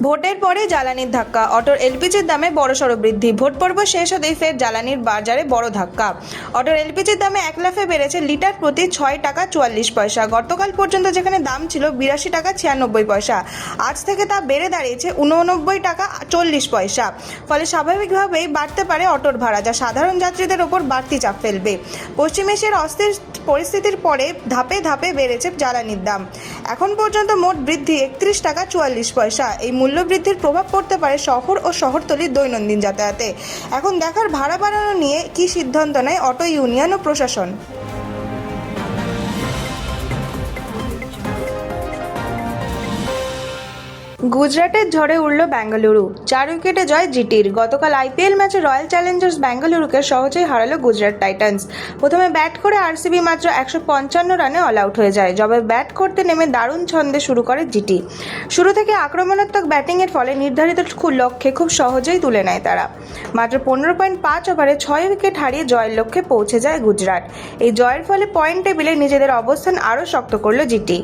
ভোটের পরে জ্বালানির ধাক্কা, অটোর এলপিজির দামে বড়সড় বৃদ্ধি। ভোট পর্ব শেষ হতেই ফের জ্বালানির বাজারে বড় ধাক্কা। অটোর এলপিজির দামে এক লাফে বেড়েছে লিটার প্রতি 6 টাকা 44 পয়সা। গতকাল পর্যন্ত যেখানে দাম ছিল 82 টাকা 96 পয়সা, আজ থেকে তা বেড়ে দাঁড়িয়েছে 89 টাকা 40 পয়সা। ফলে স্বাভাবিকভাবেই বাড়তে পারে অটোর ভাড়া, যা সাধারণ যাত্রীদের ওপর বাড়তি চাপ ফেলবে। পশ্চিম এশিয়ার অস্থির পরিস্থিতির পরে ধাপে ধাপে বেড়েছে জ্বালানির দাম। এখন পর্যন্ত মোট বৃদ্ধি 31 টাকা 44 পয়সা। এই মূল্য বৃদ্ধির প্রভাব পড়তে পারে শহর ও শহরতলির দৈনন্দিন যাতায়াতে। এখন দেখার ভাড়া বাড়ানো নিয়ে কী সিদ্ধান্ত নেয় অটো ইউনিয়ন ও প্রশাসন। গুজরাটের ঝড়ে উড়ল বেঙ্গালুরু, 4 উইকেটে জয় জিটির। গতকাল আইপিএল ম্যাচে রয়্যাল চ্যালেঞ্জার্স বেঙ্গালুরুকে সহজেই হারালো গুজরাট টাইটান্স। প্রথমে ব্যাট করে আরসিবি মাত্র 155 রানে অল আউট হয়ে যায়। জবাবে ব্যাট করতে নেমে দারুণ ছন্দে শুরু করে জিটি। শুরু থেকে আক্রমণাত্মক ব্যাটিংয়ের ফলে নির্ধারিত লক্ষ্যে খুব সহজেই তুলে নেয় তারা। মাত্র 15.5 ওভারে 6 উইকেট হারিয়ে জয়ের লক্ষ্যে পৌঁছে যায় গুজরাট। এই জয়ের ফলে পয়েন্ট টেবিলে নিজেদের অবস্থান আরও শক্ত করল জিটি।